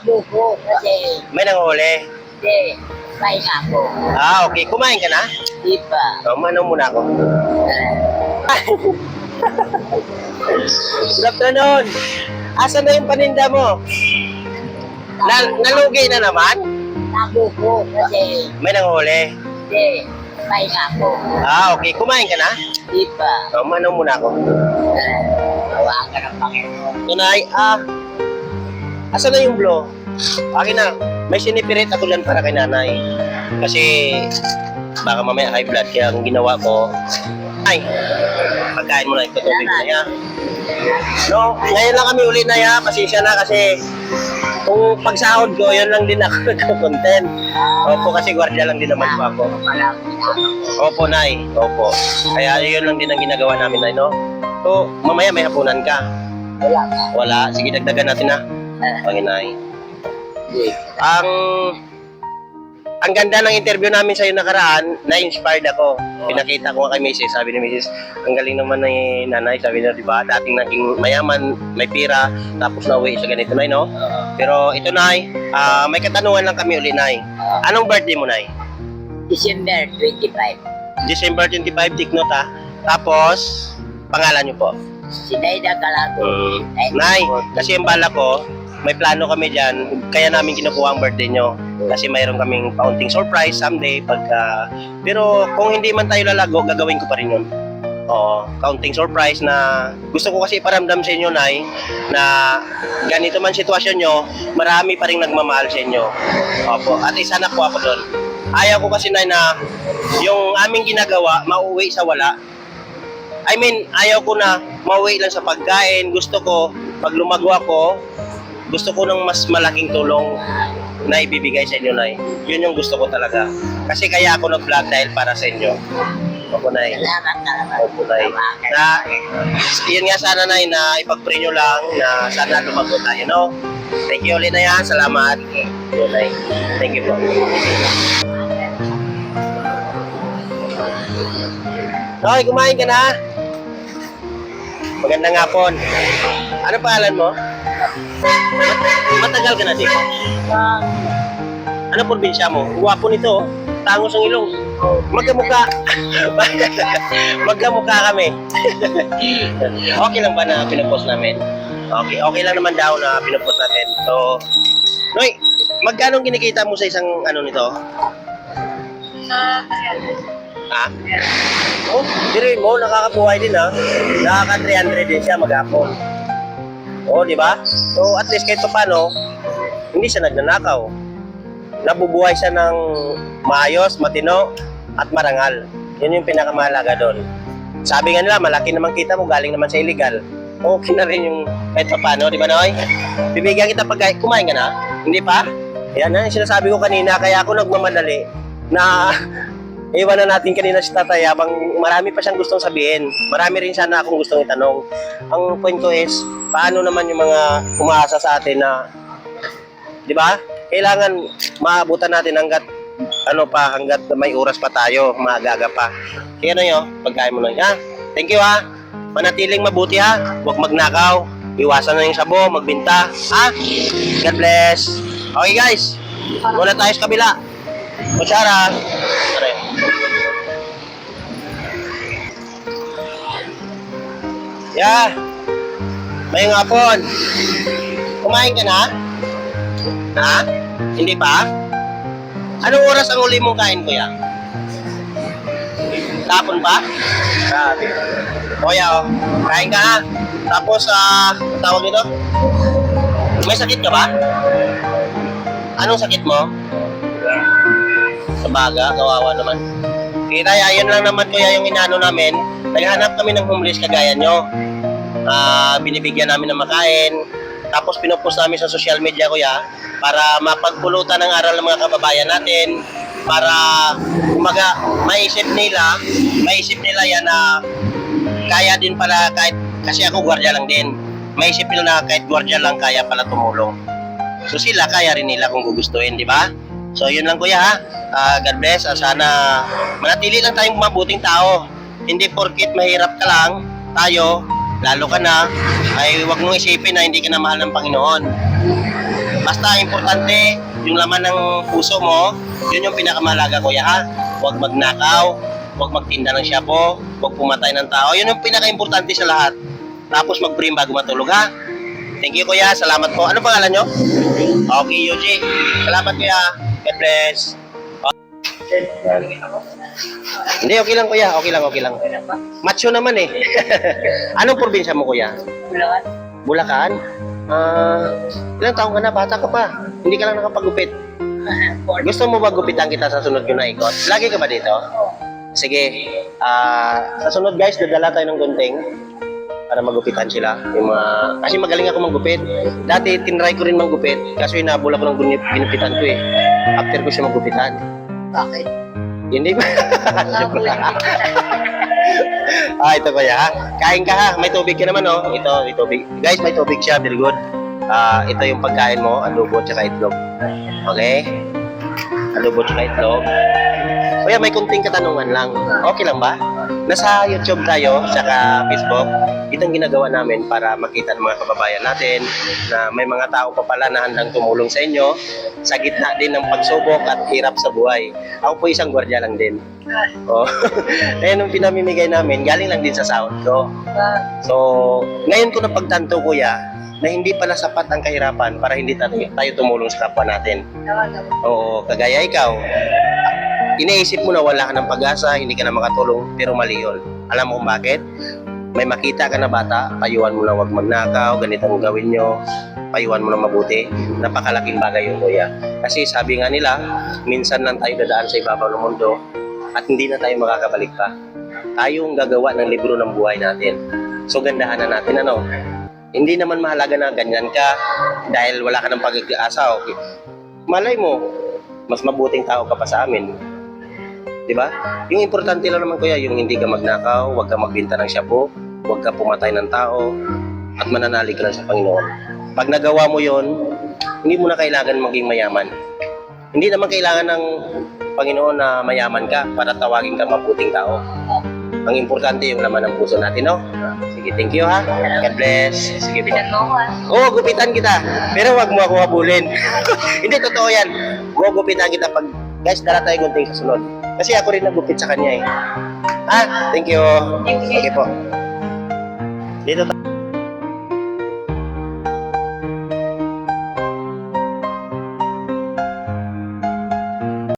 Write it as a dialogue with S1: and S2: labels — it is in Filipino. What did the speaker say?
S1: Buko kasi
S2: May nanghuli.
S1: hindi, may ako.
S2: Okay. Kumain ka na?
S1: Di pa.
S2: Manaw muna ako.
S1: Eh,
S2: Good afternoon. Asan na yung paninda mo? Nalugi na naman?
S1: Nabuko kasi
S2: May nanghuli.
S1: hindi, may ako.
S2: Okay. Kumain ka na?
S1: Di pa.
S2: Manaw muna ako.
S1: Hawakan ka ng Panginoon.
S2: Tunay, asan na yung blow? Akin na. May sinipirit ako dyan para kay nanay. Kasi baka mamaya high blood. Kaya ang ginawa ko, ay, pagkain mo na ito tubig na ya. No, ngayon lang kami uli na ya. Pasensya na kasi kung pagsahod ko, yun lang din ako nagko-content. Opo, kasi gwardiya lang din naman po ako. Opo, nay. Opo. Kaya yun lang din ang ginagawa namin, nay, no? So, mamaya may hapunan ka.
S1: Wala ka.
S2: Wala. Sige, dagdagan natin na. Panginay. Ang ganda ng interview namin sa nakaraan, na-inspired ako. Pinakita ko nga kay Mrs. Sabi ni Mrs. Ang galing naman ni nanay. Sabi niya, di ba? Dating naging mayaman, may pira, tapos nauwi sa ganito, nay, no? Pero ito, nay, may katanungan lang kami uli, nay. Anong birthday mo, nay?
S1: December 25.
S2: December 25, take note, ha? Tapos, pangalan niyo po?
S1: Si Daida Calago.
S2: Nay, kasi yung bala ko, may plano kami dyan, kaya namin kinukuha ang birthday nyo. Kasi mayroon kaming paunting surprise someday pagka... Pero kung hindi man tayo lalago, gagawin ko pa rin yun. Oo, kaunting surprise na gusto ko kasi iparamdam sa inyo, nay, na ganito man sitwasyon nyo, marami pa rin nagmamahal sa inyo. Opo, at isa na po ako doon. Ayaw ko kasi, nay, na yung aming ginagawa, mauwi sa wala. I mean, ayaw ko na mauwi lang sa pagkain. Gusto ko, pag lumago ako, gusto ko ng mas malaking tulong na ibibigay sa inyo, nay. Yun yung gusto ko talaga. Kasi kaya ako nag-vlog dahil para sa inyo. Opo, nay.
S1: Salamat ka naman.
S2: Opo, nay. Na, yun nga sana, nay, na ipag-pray nyo lang na sana lumago tayo, no? Thank you ulit, nay, ha. Salamat. Yun, nay. Thank you po. Okay, kumain ka na? Magandang hapon. Ano pangalan mo? Matagal ka na dito. Ano probinsya mo? Guwapo nito. Tangos ang ilong. Magkamukha. Magkamukha kami. Okay lang ba na pinapost namin? Okay lang naman daw na pinapost natin. So, Noy, magkano kinikita mo sa isang ano nito? Ha? Oh, dirin mo, nakakabuhay din, ha? Nakaka 300 din siya maghapon. Oh, di ba? So, at least kahit paano, hindi siya nagnanakaw. Nabubuhay siya ng maayos, matino, at marangal. Yun yung pinakamahalaga doon. Sabi nga nila, malaki naman kita mo, galing naman sa illegal. Okay na rin yung kahit paano, di ba, Noy? Bibigyan kita pag kumain ka na? Hindi pa? Yan na, yung sinasabi ko kanina, kaya ako nagmamadali na iwan na natin kanina si tatay habang marami pa siyang gustong sabihin. Marami rin sana akong gustong itanong. Ang point ko is, paano naman yung mga umaasa sa atin na, di ba? Kailangan maabutan natin hanggat may oras pa tayo, maaga pa. Kaya na yun, pagkain mo na. Ha? Thank you, ha. Manatiling mabuti, ha. Huwag magnakaw. Iwasan na yung sabo, magbinta. Ha? God bless. Okay, guys. Muna tayo sa kabila. Kutsara. Yeah. May hapon. Kumain ka na? Ha? Hindi pa? Anong oras ang uli mong kain, kuya? Tapon pa? Grabe. Kuya, oh. Kain ka ha. Tapos, tawag nito? May sakit ka ba? Anong sakit mo? Sa baga, kawawa naman. Kita, ayun lang naman, kuya, yung inano namin. Naghanap kami ng homeless kagaya nyo. Binibigyan namin ng makain. Tapos pinupost namin sa social media, kuya, para mapagpulutan ng aral ng mga kababayan natin. Para umaga, maisip nila yan na kaya din pala kahit, kasi ako gwardiya lang din. Maisip nila na kahit gwardiya lang kaya pala tumulong. So sila, kaya rin nila kung gugustuhin, di ba? So yun lang, kuya, ha. God bless. Sana manatili lang tayong mabuting tao. Hindi porkit mahirap ka lang, tayo, lalo ka na, ay huwag mong isipin na hindi ka na mahal ng Panginoon. Basta importante, yung laman ng puso mo, yun yung pinakamahalaga, kuya, ha? Huwag magnakaw, huwag magtinda ng shapo, huwag pumatay ng tao. Yun yung pinaka-importante sa lahat. Tapos mag-pray bago matulog, ha? Thank you, kuya. Salamat po. Ano pangalan nyo? Okay, Yuji. Salamat, kuya. God bless. Hindi, okay lang, kuya. Okay lang. Macho naman eh. Anong probinsya mo, kuya?
S1: Bulacan.
S2: Bulacan? Ilang taong ka na? Bata ka pa. Hindi ka lang nakapagupit. Gusto mo ba gupitan kita sa sunod ko na ikot? Lagi ka ba dito? Sige. Sa sunod, guys, dadala tayo ng gunting para magupitan sila. Kasi magaling ako manggupit. Dati, tinry ko rin manggupit. Kaso inabol ako ng ginupitan ko eh. After ko siya magupitan.
S1: Bakit?
S2: Hindi ba? Ito kuya ha. Kain ka ha. May tubig ka naman oh. Ito, may tubig. Guys, may tubig siya. Very good. Ito yung pagkain mo. Adobo tsaka itlog. Okay? Adobo tsaka itlog. Kuya, may kunting katanungan lang. Okay lang ba? Nasa YouTube tayo, saka Facebook. Itong ginagawa namin para makita ng mga kababayan natin na may mga tao pa pala na handang tumulong sa inyo sa gitna din ng pagsubok at hirap sa buhay. Ako po isang gwardiya lang din. Oh. Ayan yung pinamimigay namin, galing lang din sa sahod ko. So, ngayon ko napagtanto, kuya, na hindi pala sapat ang kahirapan para hindi tayo tumulong sa kapwa natin. Oo, kagaya ikaw. Iniisip mo na wala ka ng pag-asa, hindi ka na makatulong, pero mali yun. Alam mo kung bakit? May makita ka na bata, payuhan mo na huwag magnakaw, ganito ang gawin nyo, payuhan mo na mabuti. Napakalaking bagay yun, kuya. Kasi sabi nga nila, minsan lang tayo dadaan sa ibabaw ng mundo at hindi na tayo makakabalik pa. Tayo ang gagawa ng libro ng buhay natin. So gandahan na natin, ano? Hindi naman mahalaga na ganyan ka dahil wala ka ng pag-asa, okay? Malay mo, mas mabuting tao ka pa sa amin. Diba? Yung importante lang naman, kuya, yung hindi ka magnakaw, huwag ka magbenta ng shapo, huwag ka pumatay ng tao, at mananalig ka lang sa Panginoon. Pag nagawa mo yon, hindi mo na kailangan maging mayaman. Hindi naman kailangan ng Panginoon na mayaman ka para tawagin ka mabuting tao. Ang importante yung laman ng puso natin, no? Sige, thank you ha. God bless. Sige po. Oo, gupitan kita. Pero wag mo ako habulin. Hindi, totoo yan. Gugupitan kita pag, guys, dala tayo gunting sa sunod. Kasi ako rin nagupit sa kanya eh. Thank you. Sige po. Dito tayo.